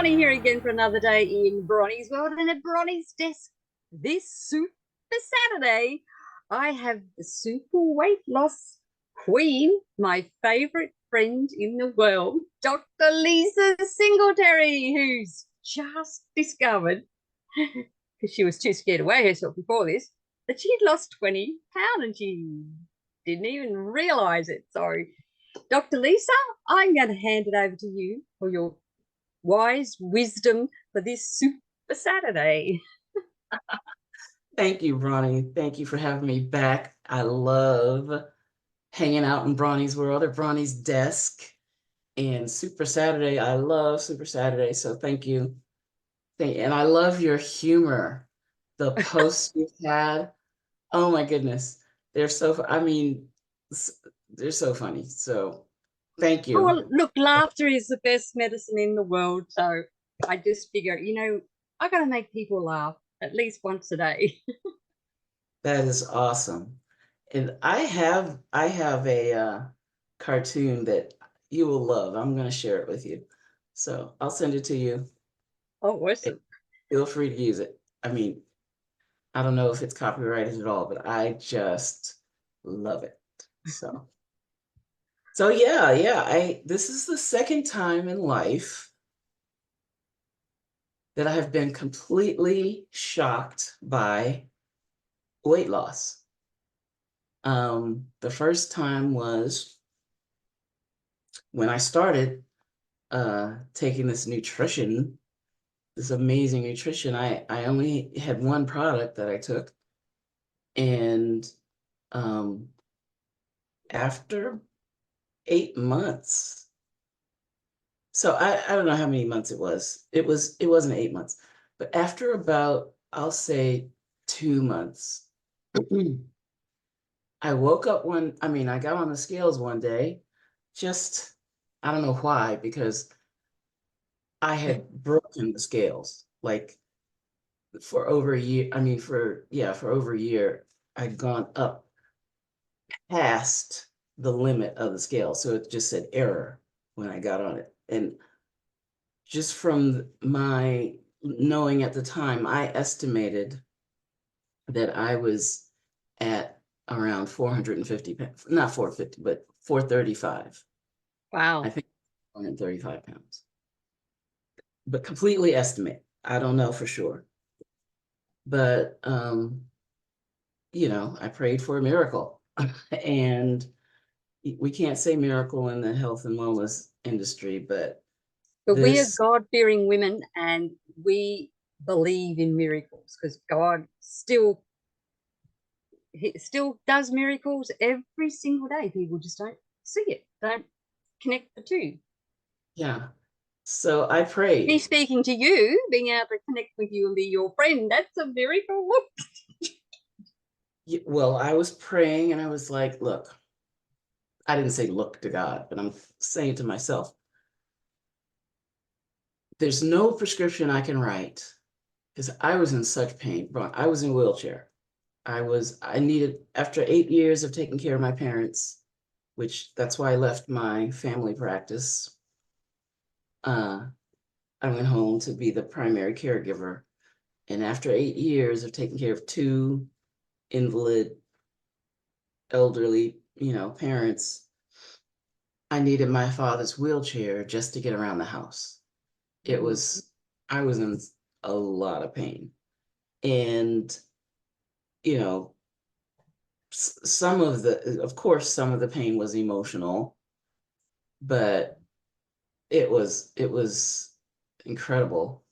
Bronie here again for another day in Bronie's world and at Bronie's desk. This Super Saturday, I have the super weight loss queen, my favorite friend in the world, Dr. Lisa Singletary, who's just discovered, because she was too scared to weigh herself before this, that she'd lost 20 pounds and she didn't even realize it. So, Dr. Lisa, I'm going to hand it over to you for your wise wisdom for this Super Saturday. Thank you, Bronie. Thank you for having me back. I love hanging out in Bronie's world at Bronie's desk. And Super Saturday, I love Super Saturday. So thank you. And I love your humor. The posts you've had. Oh my goodness. I mean, they're so funny. So thank Oh, you. well, look, laughter is the best medicine in the world. So I just figure, I got to make people laugh at least once a day. That is awesome. And I have a cartoon that you will love. I'm going to share it with you. So I'll send it to you. Oh, And awesome. feel free to use it. I mean, I don't know if it's copyrighted at all, but I just love it. So yeah. This is the second time in life that I have been completely shocked by weight loss. The first time was when I started taking this amazing nutrition. I only had one product that I took, and um, after 8 months, so I don't know how many months it was. It wasn't 8 months, but after about, I'll say, 2 months, I got on the scales one day, just I don't know why, because I had broken the scales like for over a year. I mean, for over a year, I'd gone up past the limit of the scale. So it just said error when I got on it. And just from my knowing at the time, I estimated that I was at around 450 pounds, not 450, but 435. I Wow. think 435 pounds, but completely estimate. I don't know for sure. But I prayed for a miracle. And we can't say miracle in the health and wellness industry, but But we are this, God-fearing women and we believe in miracles because God still does miracles every single day. People just don't see it, don't connect the two. yeah. So I Me prayed. speaking to you, being able to connect with you and be your friend, that's a miracle. Well, I was praying and I was like, look, I didn't say look to God, but I'm saying to myself, there's no prescription I can write because I was in such pain. I was in a wheelchair. I needed, after 8 years of taking care of my parents, which that's why I left my family practice. Uh, I went home to be the primary caregiver. And after 8 years of taking care of two invalid, elderly, parents, I needed my father's wheelchair just to get around the house. It was, I was in a lot of pain. And, you know, of course, some of the pain was emotional, but it was incredible.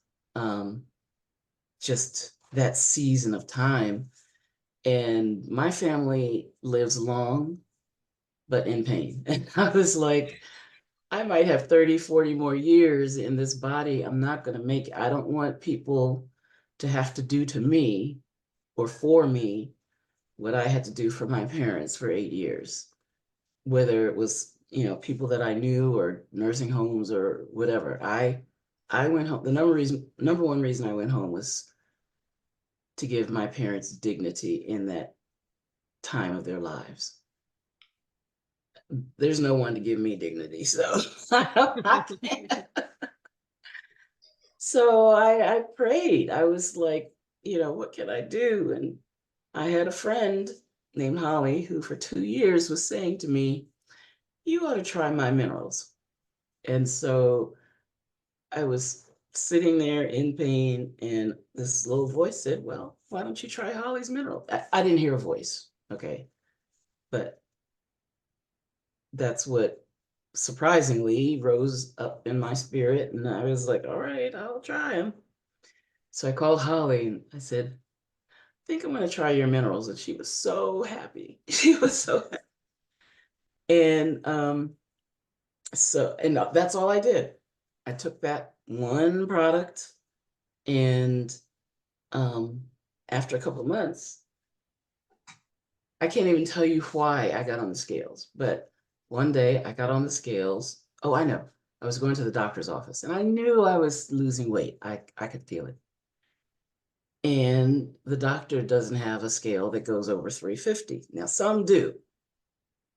Just that season of time. And my family lives long, but in pain. And I was like, I might have 30, 40 more years in this body. I'm not going to make it. I don't want people to have to do to me or for me what I had to do for my parents for 8 years, whether it was, people that I knew or nursing homes or whatever. I went home. The number one reason I went home was to give my parents dignity in that time of their lives. There's no one to give me dignity, so I can't. So I prayed. I was like, what can I do? And I had a friend named Holly who for 2 years was saying to me, you ought to try my minerals. And so I was sitting there in pain, and this little voice said, well, why don't you try Holly's mineral? I didn't hear a voice, okay? But that's what surprisingly rose up in my spirit. And I was like, all right, I'll try them. So I called Holly and I said, I think I'm going to try your minerals. And she was so happy. She was so happy. And that's all I did. I took that one product, and after a couple of months, I can't even tell you why I got on the scales, but one day I got on the scales. Oh, I know. I was going to the doctor's office and I knew I was losing weight. I could feel it. And the doctor doesn't have a scale that goes over 350. Now, some do.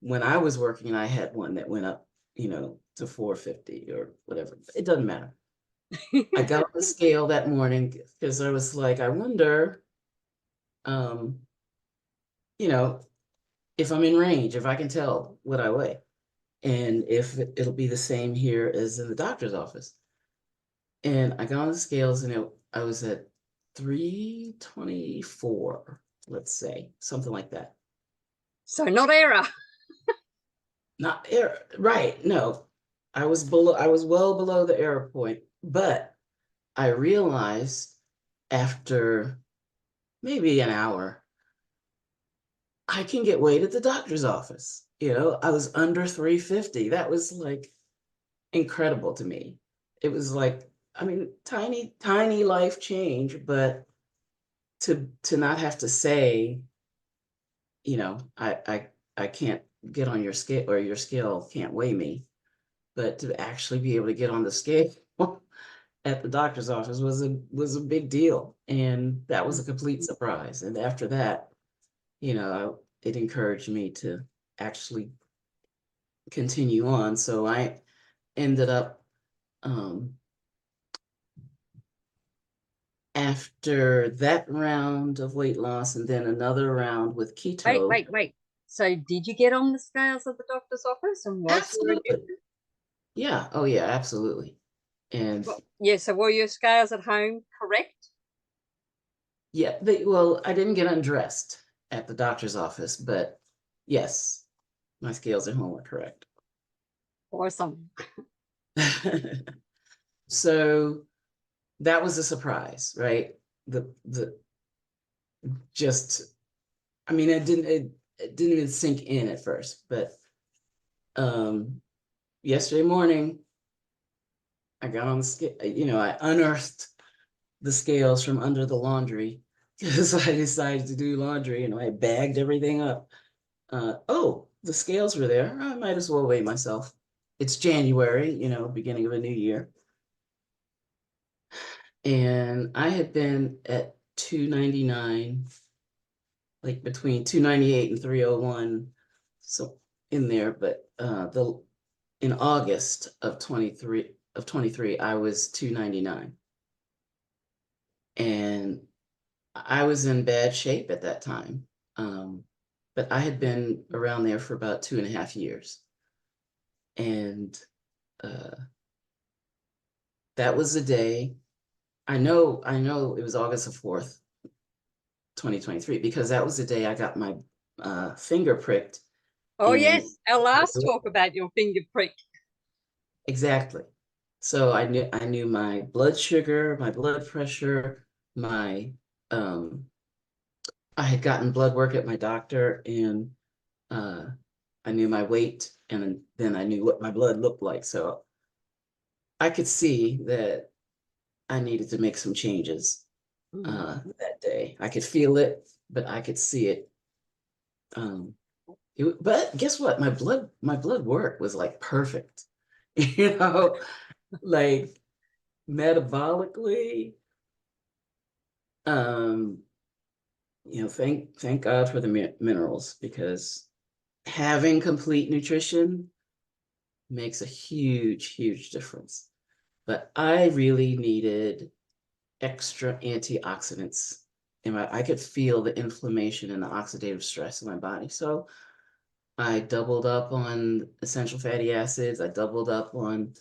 When I was working, I had one that went up, to 450 or whatever. It doesn't matter. I got on the scale that morning because I was like, I wonder, um, you know, if I'm in range, if I can tell what I weigh, and if it'll be the same here as in the doctor's office. And I got on the scales, and I was at 324, let's say, something like that. So not error. Not error, right? No, I was below. I was well below the error point, but I realized after maybe an hour, I can get weighed at the doctor's office. I was under 350. That was like incredible to me. It was like, I mean, tiny, tiny life change, but to not have to say, I can't get on your scale, or your scale can't weigh me, but to actually be able to get on the scale at the doctor's office was a big deal. And that was a complete surprise. And after that, it encouraged me to actually continue on. So I ended up, after that round of weight loss and then another round with Wait, keto. wait, wait. So did you get on the scales at the doctor's office, and was there a Absolutely. difference? Yeah. Oh, yeah, absolutely. And Yeah, so were your scales at home correct? yeah, well, I didn't get undressed at the doctor's office, but yes, my scales at home were correct. Awesome. So that was a surprise, right? The just, I mean, it didn't even sink in at first, but yesterday morning I got on the scale, I unearthed the scales from under the laundry because I decided to do laundry, and I bagged everything up. Oh, the scales were there. I might as well weigh myself. It's January, beginning of a new year. And I had been at 299, like between 298 and 301. So in there, but in August of 23, I was 299. And I was in bad shape at that time. But I had been around there for about 2.5 years. And uh, that was the day. I know it was August the 4th, 2023, because that was the day I got my finger pricked. Oh, And yes, our last talk about your finger prick. exactly. So I knew my blood sugar, my blood pressure, my I had gotten blood work at my doctor, and uh, I knew my weight, and then I knew what my blood looked like. So I could see that I needed to make some changes that day. I could feel it, but I could see it. Um, but guess what? My blood work was like perfect. You know, like metabolically. Um, thank God for the minerals, because having complete nutrition makes a huge, huge difference. But I really needed extra antioxidants. And I could feel the inflammation and the oxidative stress in my body. So I doubled up on essential fatty acids. I doubled up on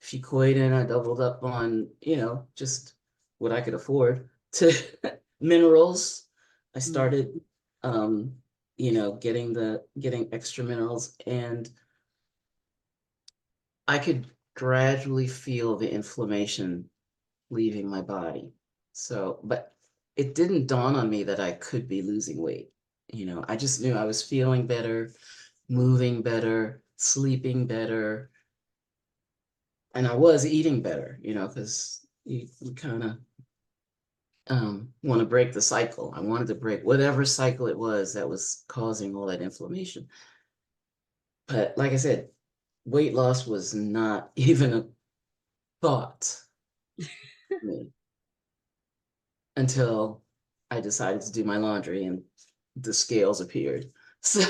fucoidan. I doubled up on, just what I could afford to minerals. I Mm. started, getting extra minerals, and I could gradually feel the inflammation leaving my body. So, but it didn't dawn on me that I could be losing weight. I just knew I was feeling better, moving better, sleeping better, and I was eating better, because you kind of want to break the cycle. I wanted to break whatever cycle it was that was causing all that inflammation. But like I said, weight loss was not even a thought for me until I decided to do my laundry and the scales appeared. So,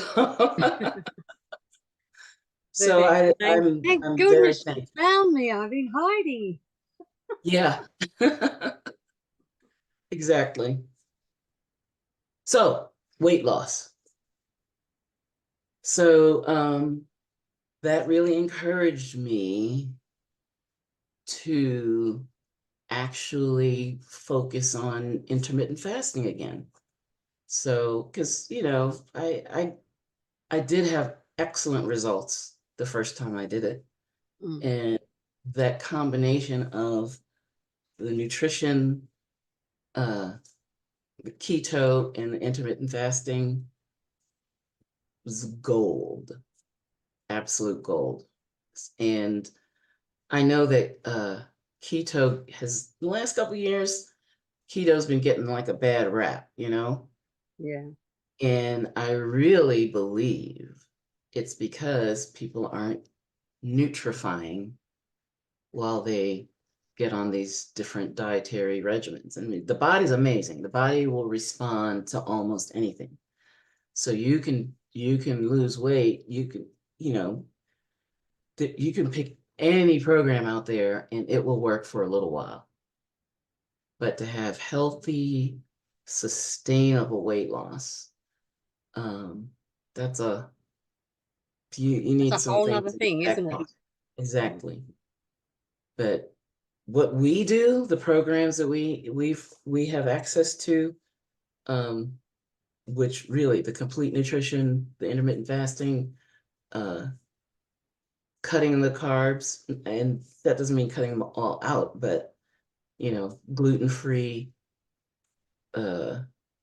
so They're I, saying, I'm thank I'm very goodness you thankful. found me. I've been hiding. Yeah, exactly. So weight loss. So that really encouraged me to actually focus on intermittent fasting again. So, because I did have excellent results the first time I did it. Mm. And that combination of the nutrition, uh, the keto, and the intermittent fasting was gold, absolute gold. And I know that keto has, the last couple of years, keto's been getting like a bad rap. Yeah. And I really believe it's because people aren't nutrifying while they get on these different dietary regimens. I mean, the body's amazing. The body will respond to almost anything. So you can lose weight. You know, you can pick any program out there and it will work for a little while. But to have healthy, sustainable weight loss, um, that's you That's need a some whole things nother in your thing, back isn't it? pocket. Exactly. But what we do, the programs that we have access to, um, which really the complete nutrition, the intermittent fasting, uh, cutting the carbs, and that doesn't mean cutting them all out, but gluten-free, uh,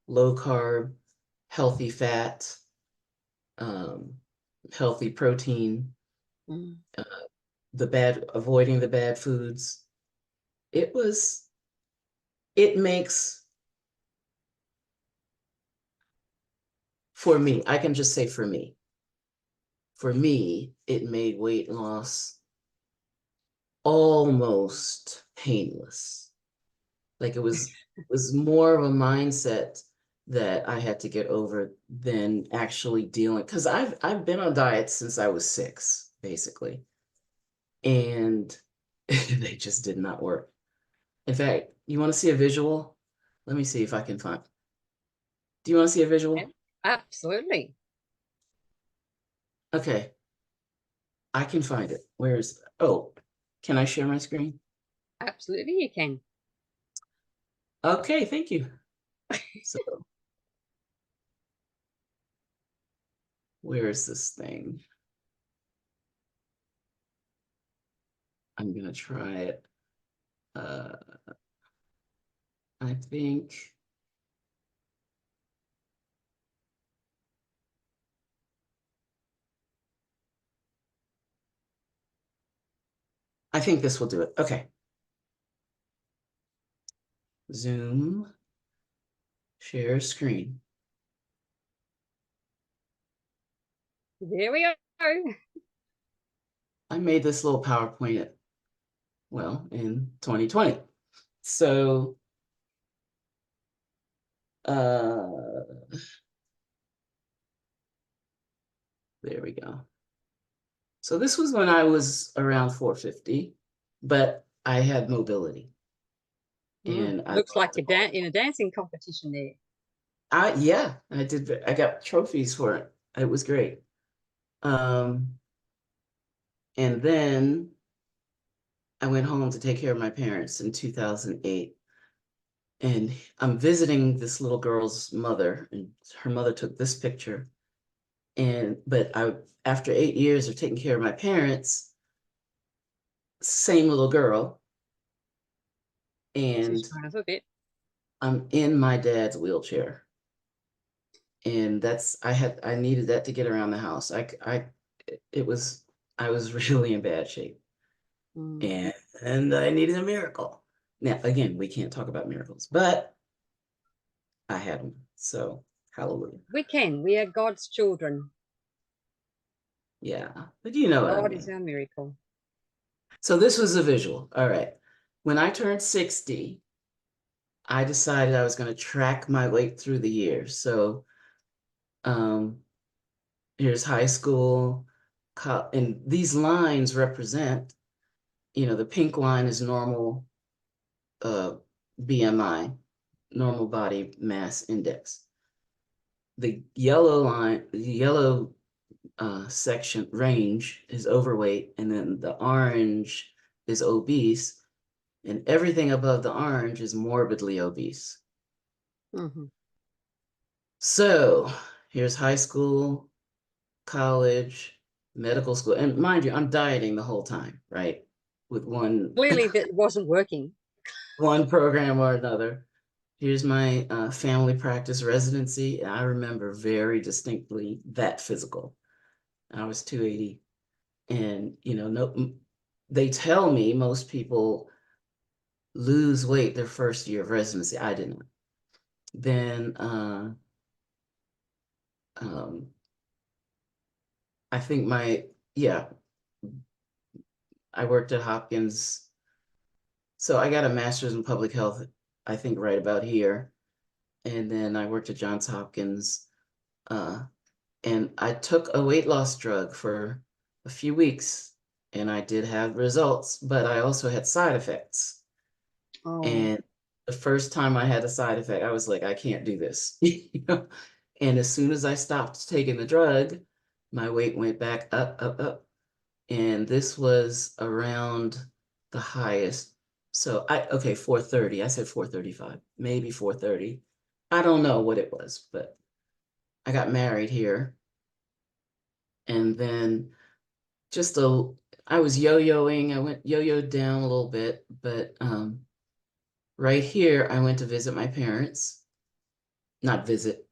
low carb, healthy fat, um, healthy protein, Mm. uh, avoiding the bad foods. It was, it makes, for me, I can just say for me, it made weight loss almost painless. Like it was more of a mindset that I had to get over than actually dealing. Because I've been on diets since I was 6, basically, and they just did not work. In fact, you want to see a visual? Let me see if I can find. Do you want to see a Yeah, visual? absolutely. Okay, I can find it. Oh, can I share my screen? Absolutely, you can. Okay, thank you. So where is this thing? I'm gonna try it. Uh, I think this will do it. Okay. Zoom, share screen. Here we go. I made this little PowerPoint in 2020. So uh there we go. So this was when I was around 450, but I had mobility. Mm. and I Looks like loved you're all. in a dancing competition there. Yeah, I did. I got trophies for it. It was great. Um, and then I went home to take care of my parents in 2008. And I'm visiting this little girl's mother, and her mother took this picture. But after 8 years of taking care of my parents, same little girl, She's and grown up a bit. I'm in my dad's wheelchair. And I needed that to get around the house. It was, I was really in bad shape, Mm. and I needed a miracle. Now, again, we can't talk about miracles, but I had them. So hallelujah. We can. We are God's children. Yeah, but you know what I God is mean. our miracle. So this was a visual. All right. When I turned 60, I decided I was going to track my weight through the years. So um, here's high school, and these lines represent, the pink line is normal uh, BMI, normal body mass index. The yellow section range is overweight, and then the orange is obese, and everything above the orange is morbidly obese. Hmm. So here's high school, college, medical school, and mind you, I'm dieting the whole time, right? With one Clearly, that wasn't working. one program or another. Here's my family practice residency. And I remember very distinctly that physical. I was 280, and no, they tell me most people lose weight their first year of residency. I didn't. Then um, I think yeah, I worked at Hopkins. So I got a master's in public health, I think right about here. And then I worked at Johns Hopkins. Uh, and I took a weight loss drug for a few weeks, and I did have results, but I also had side effects. Oh, And the first time I had a side effect, I was like, I can't do this. And as soon as I stopped taking the drug, my weight went back up, up, up. And this was around the highest. So okay, 430. I said 435, maybe 430. I don't know what it was, but I got married here. And then just I was yo-yoing. I went yo-yoed down a little bit, but right here, I went to visit my parents, not visit,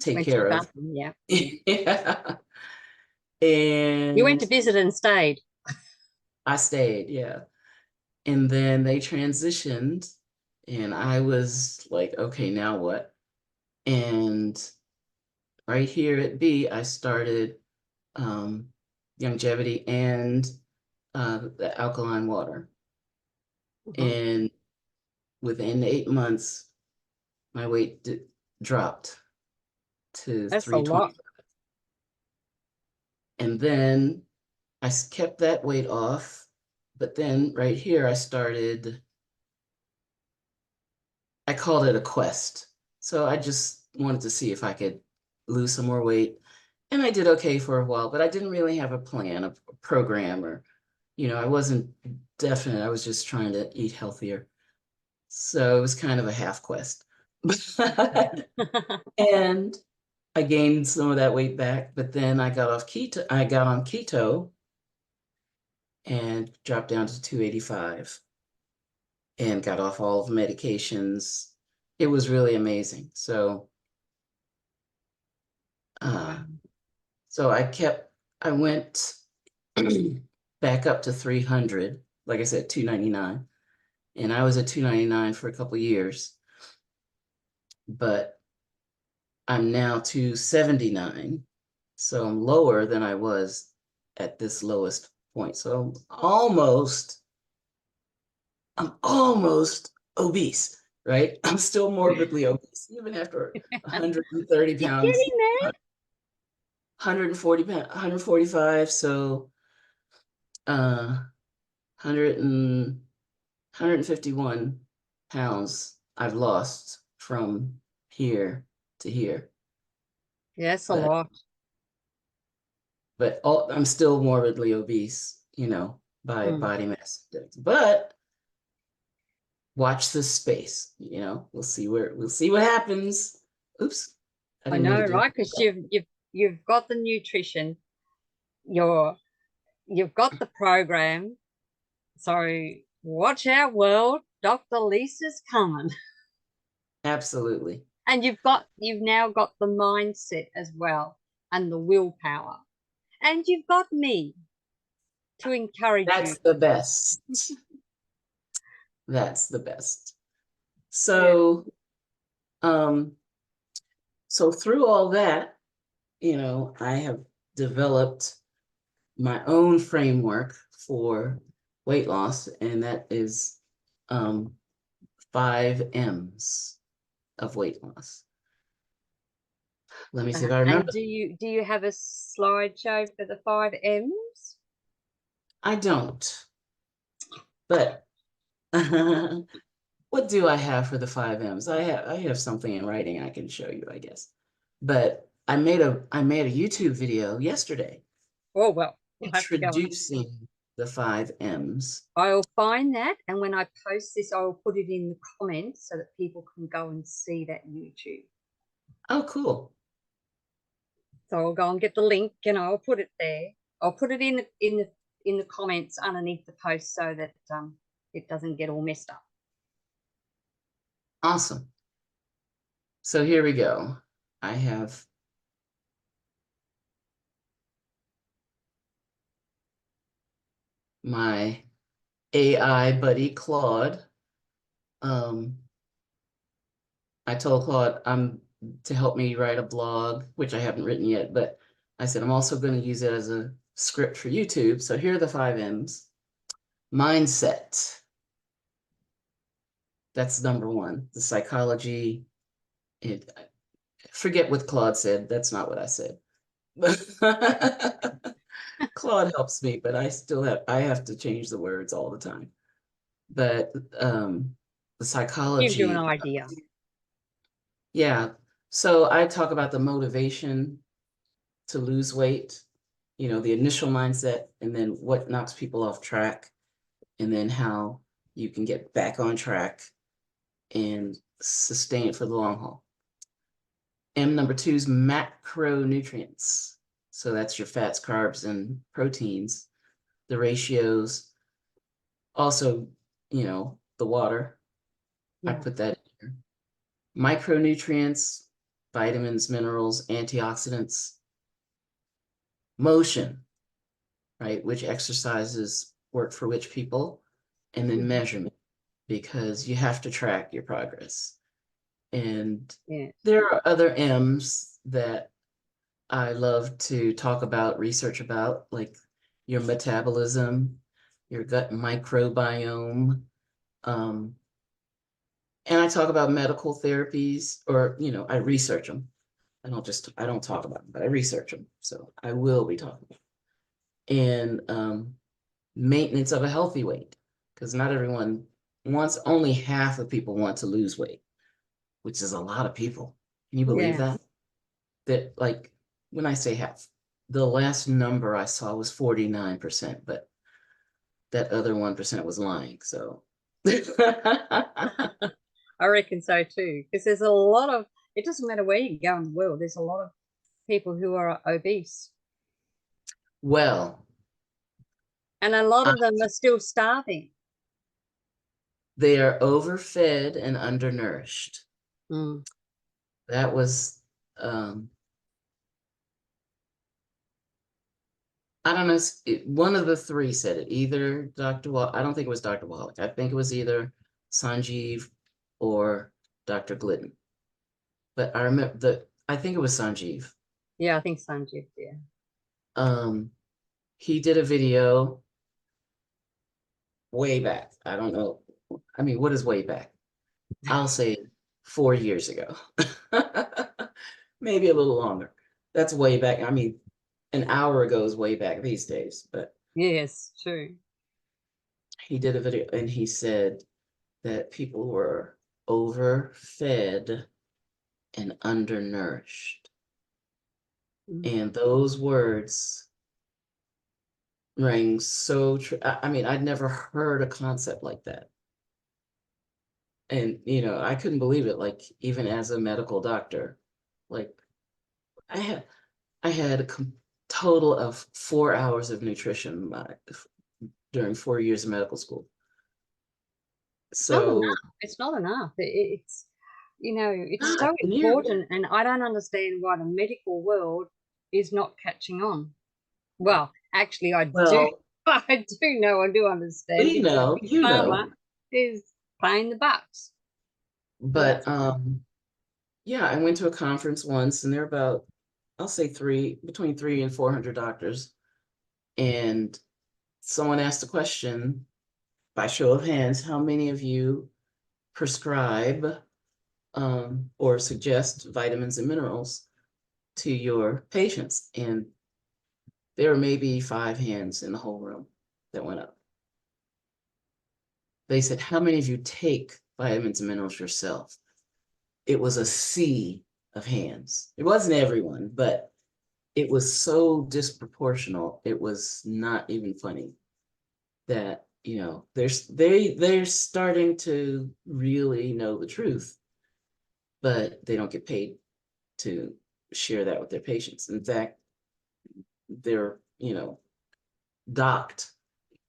take went to care dump of. them. Yeah. Yeah. You went And to visit and stayed. I stayed, yeah. And then they transitioned, and I was like, okay, now what? And right here at B, I started longevity and the alkaline water. Uh-huh. And within 8 months, my weight dropped to That's a 320. lot. And then kept that weight off. But then right here, I called it a quest. So I just wanted to see if I could lose some more weight. And I did okay for a while, but I didn't really have a plan, a program, or, I wasn't definite. I was just trying to eat healthier. So it was kind of a half quest. And I gained some of that weight back, but then I got off keto. I got on keto and dropped down to 285 and got off all of the medications. It was really amazing. So, uh, Wow. so I went back up to 300, like I said, 299. And I was at 299 for a couple years, but I'm now 279. So I'm lower than I was at this lowest point. So I'm almost obese, right? I'm still morbidly obese, even after 130 You're pounds, getting there. 140 pounds, 145. So 100 151. pounds I've lost from here to here. Yes, a But lot. I'm still morbidly obese, by Mm. body mass index. But watch this space, we'll see what happens. Oops, I I didn't mean know, to do right? Because you've got the nutrition, you're you've got the program. So watch out, world. Dr. Lisa's coming. absolutely. And you've now got the mindset as well and the willpower. And you've got me to encourage you. That's the best. That's the best. Yeah. So, um, so through all that, I have developed my own framework for weight loss, and that is 5 M's of weight loss. Let me see if I And remember. do you have a slideshow for the 5 M's? I don't, but what do I have for the 5 M's? I have something in writing I can show you, I guess. But I made a YouTube video yesterday Oh well, we'll have to go. introducing the 5 M's. I'll find that, and when I post this, I'll put it in the comments so that people can go and see that YouTube. Oh, cool. So I'll go and get the link, and I'll put it there. I'll put it in the comments underneath the post so that it doesn't get all messed up. Awesome. So here we go. I have my AI buddy, Claude. I told Claude to help me write a blog, which I haven't written yet, but I said I'm also going to use it as a script for YouTube. So here are the 5 M's. Mindset. That's number one. The psychology. Forget what Claude said. That's not what I said. Claude helps me, but I have to change the words all the time. But the Gives you an psychology, idea. yeah. So I talk about the motivation to lose weight, the initial mindset, and then what knocks people off track, and then how you can get back on track and sustain it for the long haul. M number 2 is macronutrients. So that's your fats, carbs, and proteins, the ratios. Also, the water. I Yeah. put that in here. Micronutrients, vitamins, minerals, antioxidants, motion, right? Which exercises work for which people, and then measurement, because you have to track your progress. And Yeah. there are other M's that I love to talk about, research about, like your metabolism, your gut microbiome. And I talk about medical therapies, or, I research them. I don't talk about them, but I research them. So I will be talking about them. And maintenance of a healthy weight, because not everyone wants, only half of people want to lose weight, which is a lot of people. Can you believe Yeah. that? That, like, when I say half, the last number I saw was 49%, but that other 1% was lying. So I reckon so too. Because there's a lot of, it doesn't matter where you go in the world, there's a lot of people who are obese. well, And a lot of them are still starving. they are overfed and undernourished. Mm. That was, um, I don't know, one of the three said it. Either I don't think it was Dr. Wallach. I think it was either Sanjeev or Dr. Glidden. But I think it was Sanjeev. Yeah, I think Sanjeev, yeah. He did a video way back. I don't know. I mean, what is way back? I'll say 4 years ago. Maybe a little longer. That's way back. I mean, an hour ago is way back these days, but Yes, true. he did a video and he said that people were overfed and undernourished. Mm. And those words rang so true. I mean, I'd never heard a concept like that. And, I couldn't believe it, like, even as a medical doctor. Like, I had I had a total of 4 hours of nutrition during 4 years of medical school. It's not enough. So It's not enough. It's, it's so not nearly. important, and I don't understand why the medical world is not catching on. Well, actually, I do. Well, I do know. I do understand we because know, Big you Pharma know, is playing the bucks. So but that's yeah, I went to a conference once, and there were about, I'll say between 300 and 400 doctors, and someone asked a question by show of hands, how many of you prescribe or suggest vitamins and minerals to your patients? And there were maybe 5 hands in the whole room that went up. They said, how many of you take vitamins and minerals yourself? It was a sea of hands. It wasn't everyone, but it was so disproportional. It was not even funny that, they're starting to really know the truth, but they don't get paid to share that with their patients. In fact, they're, docked.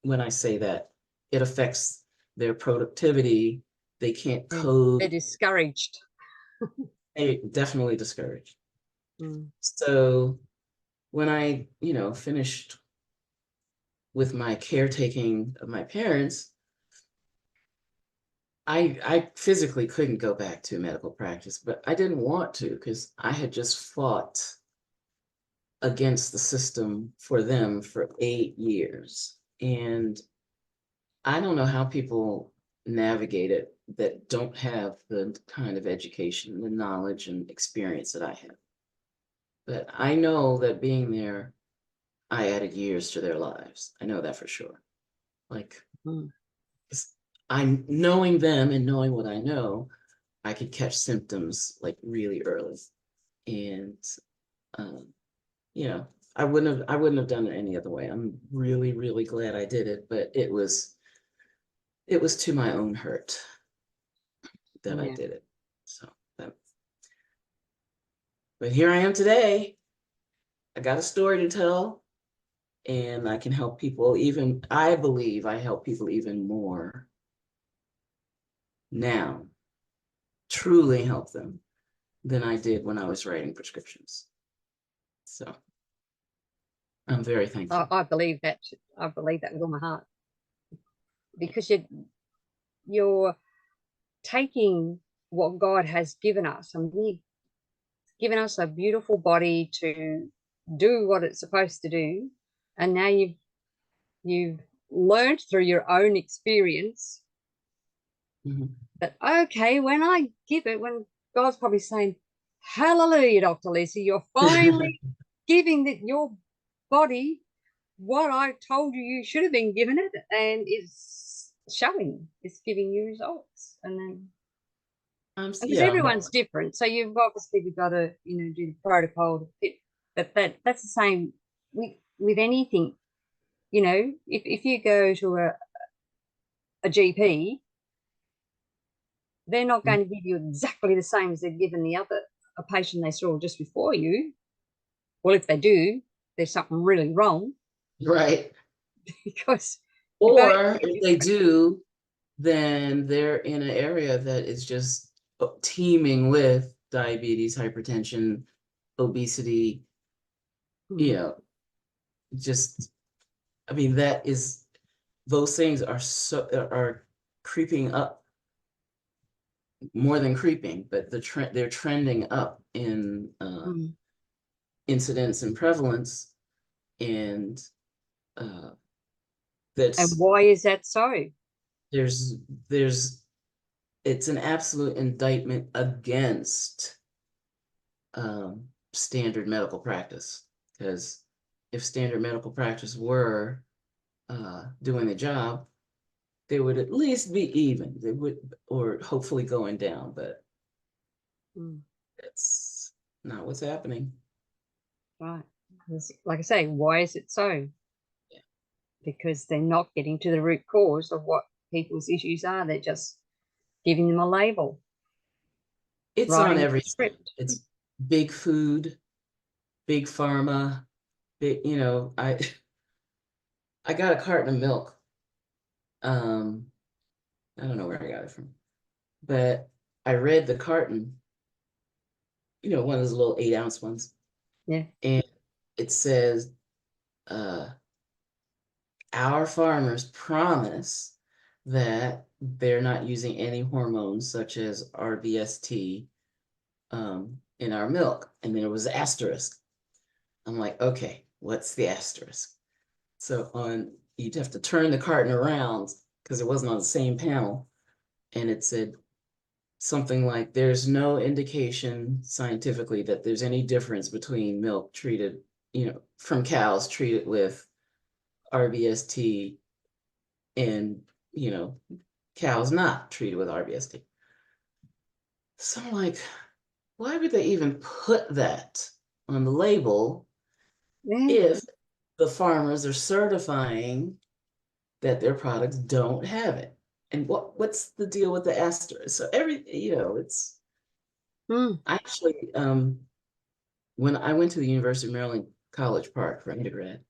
When I say that, it affects their productivity. They can't they're code. discouraged. They definitely discouraged. Mm. So when I, finished with my caretaking of my parents, I physically couldn't go back to medical practice, but I didn't want to because I had just fought against the system for them for 8 years. And I don't know how people navigate it that don't have the kind of education, the knowledge and experience that I have. But I know that being there, I added years to their lives. I know that for sure. Like, Mm. I'm knowing them and knowing what I know, I could catch symptoms like really early. And um, you know, I wouldn't have done it any other way. I'm really, really glad I did it, but it was to my own hurt that I Yeah. did it. So that, but here I am today. I got a story to tell, and I can help people even, I believe I help people even more now, truly help them than I did when I was writing prescriptions. So I'm very thankful. I believe that. I believe that with all my heart because you're taking what God has given us, and He's given us a beautiful body to do what it's supposed to do, and now you've learned through your own experience Mhm. that okay, when I give it, when God's probably saying, "Hallelujah, Dr. Lisa, you're finally giving your body what I told you you should have been given it, and it's showing, it's giving you results." And then because Yeah, everyone's different, so you've obviously got to do the protocol to fit. But that's the same with anything. If you go to a GP, they're not going to give you exactly the same as they've given a patient they saw just before you. Well, if they do, there's something really wrong right. because you're both Or if they different. do, then they're in an area that is just teeming with diabetes, hypertension, obesity, you Hmm. know, just, I mean, those things are creeping up, more than creeping, but they're trending up in Hmm. incidence and prevalence. And uh, And that's, why is that so? there's, there's, it's an absolute indictment against standard medical practice. Because if standard medical practice were doing the job, they would at least be even. They would, or hopefully going down, but Mm, that's not what's happening. right. Like I say, why is it so? Yeah. Because they're not getting to the root cause of what people's issues are. They're just giving them a label, It's on writing a everything. script. It's big food, big pharma, big, I got a carton of milk. Um, I don't know where I got it from, but I read the carton, one of those little 8-ounce ones, Yeah. and it says, uh, our farmers promise that they're not using any hormones such as RBST in our milk. And then it was asterisk. I'm like, okay, what's the asterisk? So you'd have to turn the carton around because it wasn't on the same panel. And it said something like, there's no indication scientifically that there's any difference between milk treated, from cows treated with RBST and, cows not treated with RBST. So I'm like, why would they even put that on the label Yeah. if the farmers are certifying that their products don't have it? And what's the deal with the asterisk? So it's Mm. actually when I went to the University of Maryland College Park for undergrad,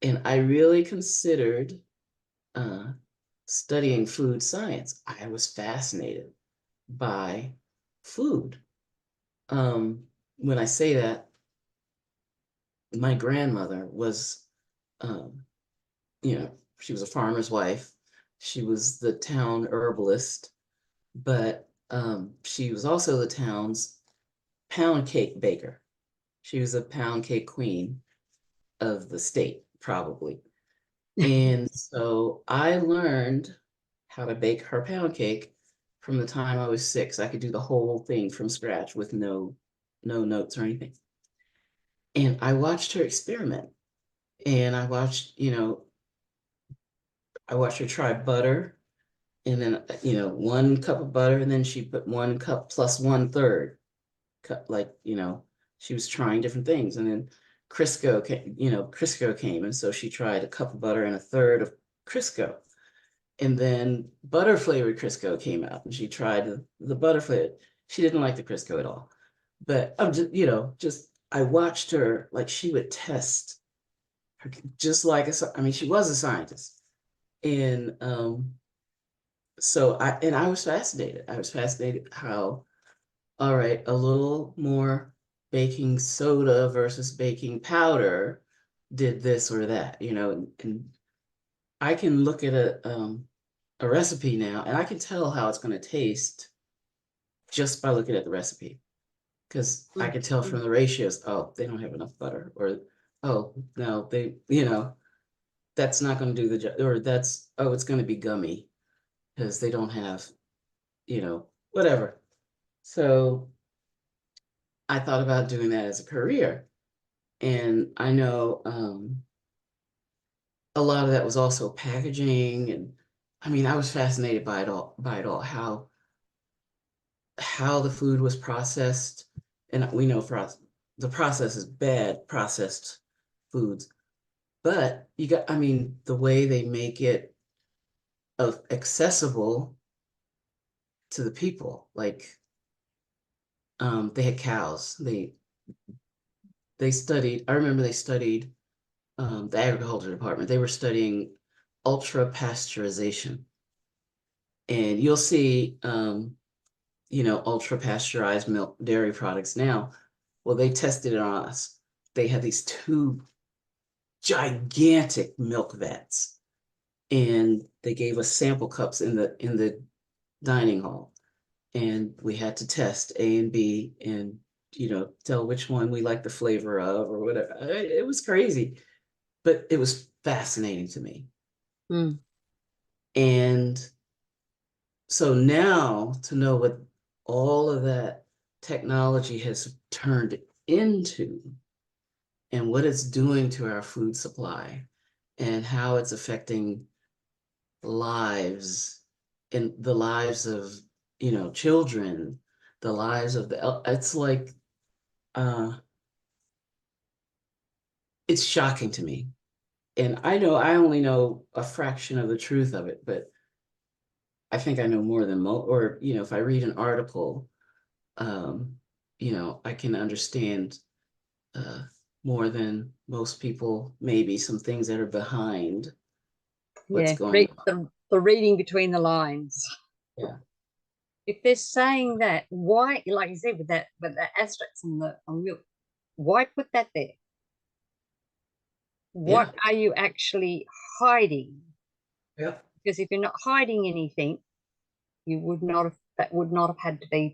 and I really considered uh, studying food science. I was fascinated by food. When I say that, my grandmother was, um, she was a farmer's wife. She was the town herbalist, but she was also the town's pound cake baker. She was a pound cake queen of the state, probably. And so I learned how to bake her pound cake from the time I was 6. I could do the whole thing from scratch with no notes or anything. And I watched her experiment. And I watched her try butter, and then 1 cup of butter, and then she put 1 cup plus 1/3 cup, like, she was trying different things. And then Crisco came, and so she tried a cup of butter and 1/3 of Crisco. And then butter flavored Crisco came out, and she tried the butter flavored. She didn't like the Crisco at all. But I'm just I watched her, like, she would test her, just like I mean, she was a scientist. And so I was fascinated. I was fascinated how, all right, a little more baking soda versus baking powder did this or that, and I can look at a recipe now, and I can tell how it's going to taste just by looking at the recipe, because I Mm. could tell from Mm. the ratios, oh, they don't have enough butter, or oh no, they, that's not going to do the job, or it's going to be gummy because they don't have, whatever. So I thought about doing that as a career, and I know a lot of that was also packaging, and I mean, I was fascinated by it all, how the food was processed. And we know the process is bad, processed foods, but I mean, the way they make it accessible to the people, like, they had cows. I remember they studied, the agriculture department, they were studying ultra pasteurization. And you'll see, ultra pasteurized milk dairy products now. Well, they tested it on us. They had these 2 gigantic milk vats, and they gave us sample cups in the dining hall, and we had to test A and B, and tell which one we like the flavor of or whatever. It was crazy, but it was fascinating to me. Mm. And so now, to know what all of that technology has turned into, and what it's doing to our food supply, and how it's affecting lives and the lives of, children, the lives of it's like, it's shocking to me. And I know I only know a fraction of the truth of it, but I think I know more than or, if I read an article, um, I can understand uh, more than most people, maybe some things that are behind what's Yeah, going read on. the reading between the lines. Yeah. If they're saying that, why, like you said, with the asterisks on the, why put that there? Yeah. What are you actually hiding? Yeah. Because if you're not hiding anything, you would not have, that would not have had to be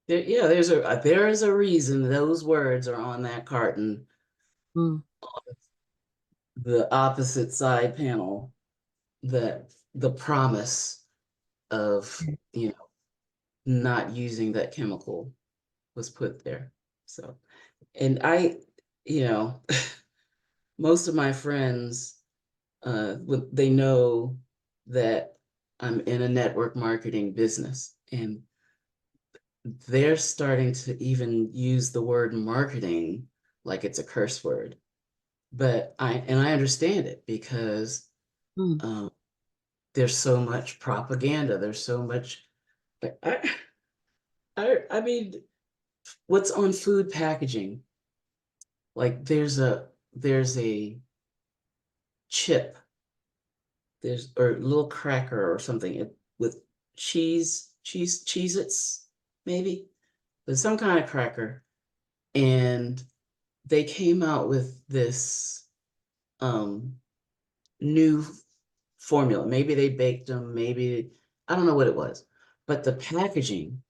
there. Yeah, there is a reason those words are on that carton, Mm. the opposite side panel, that the promise of, not using that chemical was put there. So, and you know, most of my friends, they know that I'm in a network marketing business, and they're starting to even use the word marketing like it's a curse word. But I understand it because Mm. um, there's so much propaganda. There's so much. Like, I mean, what's on food packaging? Like there's a chip, there's or little cracker or something with Cheez-Its, maybe, but some kind of cracker, and they came out with this um new formula. Maybe they baked them, maybe I don't know what it was, but the packaging,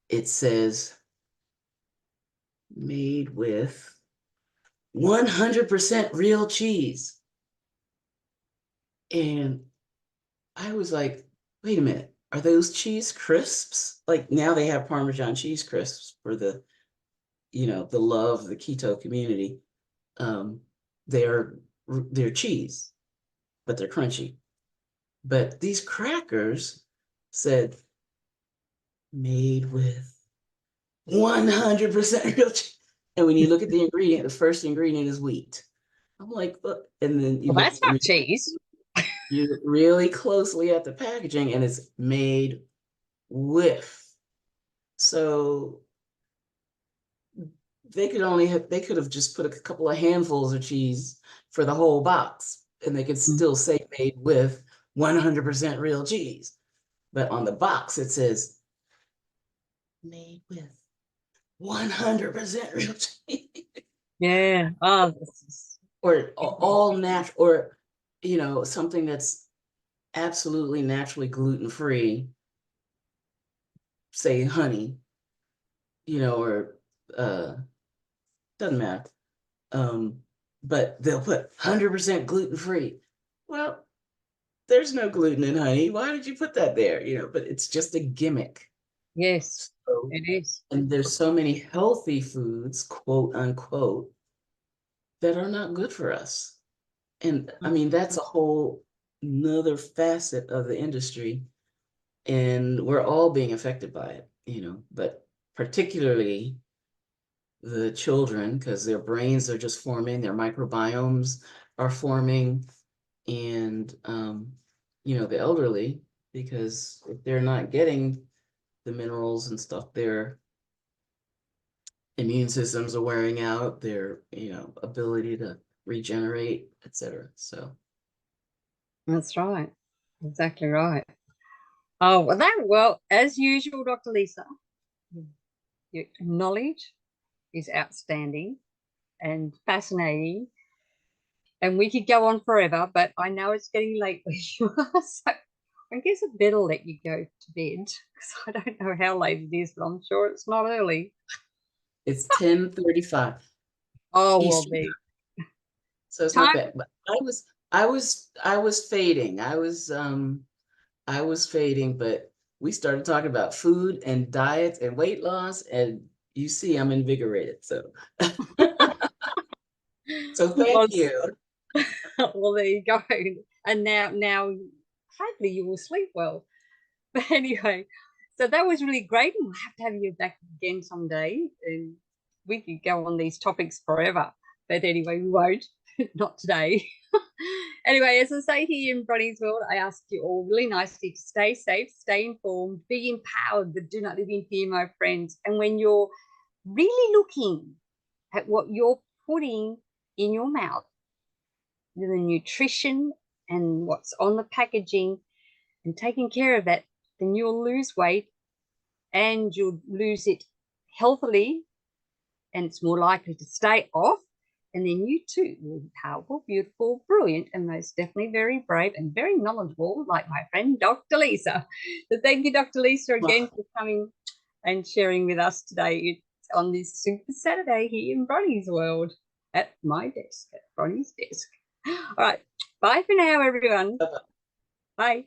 it says made with 100% real cheese. And I was like, wait a minute, are those cheese crisps? Like now they have Parmesan cheese crisps for the love of the keto community. Um, they're they're cheese, but they're crunchy. But these crackers said made with 100% real cheese. And when you look at the ingredient, the first ingredient is wheat. I'm like, look, and then Well, that's not cheese. you look really closely at the packaging, and it's made with. So they could have just put a couple of handfuls of cheese for the whole box, and they could Mm. still say made with 100% real cheese. But on the box it says made with 100% real cheese. Yeah. Oh, this is, Or all natural, or something that's absolutely naturally gluten free, say honey, or doesn't matter. Um, but they'll put 100% gluten free. Well, there's no gluten in honey. Why did you put that there? But it's just a gimmick. yes, So, it is. and there's so many healthy foods, quote unquote, that are not good for us. And I Mm. mean, that's a whole another facet of the industry. And we're all being affected by it, but particularly the children, because their brains are just forming, their microbiomes are forming, and the elderly, because if they're not getting the minerals and stuff, their immune systems are wearing out, their ability to regenerate, etc. So That's right. Exactly right. Oh, well, as usual, Dr. Lisa, your knowledge is outstanding and fascinating. And we could go on forever, but I know it's getting late where you are. So I guess I better let you go to bed because I don't know how late it is, but I'm sure it's not early. it's 10:35 Oh, well, Eastern the time, so it's not time. bad. But I was fading. I was fading, but we started talking about food and diet and weight loss, and you see I'm invigorated. So so thank was you. well, there you go. And now hopefully you will sleep well. But anyway, so that was really great, and we'll have to have you back again someday, and we could go on these topics forever. But anyway, we won't. Not today. Anyway, as I say here in Bronie's World, I ask you all really nicely to stay safe, stay informed, be empowered, but do not live in fear, my friends. And when you're really looking at what you're putting in your mouth, the nutrition and what's on the packaging, and taking care of that, then you'll lose weight and you'll lose it healthily, and it's more likely to stay off. And then you too will be powerful, beautiful, brilliant, and most definitely very brave and very knowledgeable, like my friend Dr. Lisa. So thank you, Dr. Lisa, again for coming and sharing with us today on this Super Saturday here in Bronie's World at my desk, at Bronie's desk. All right. Bye for now, everyone. Bye.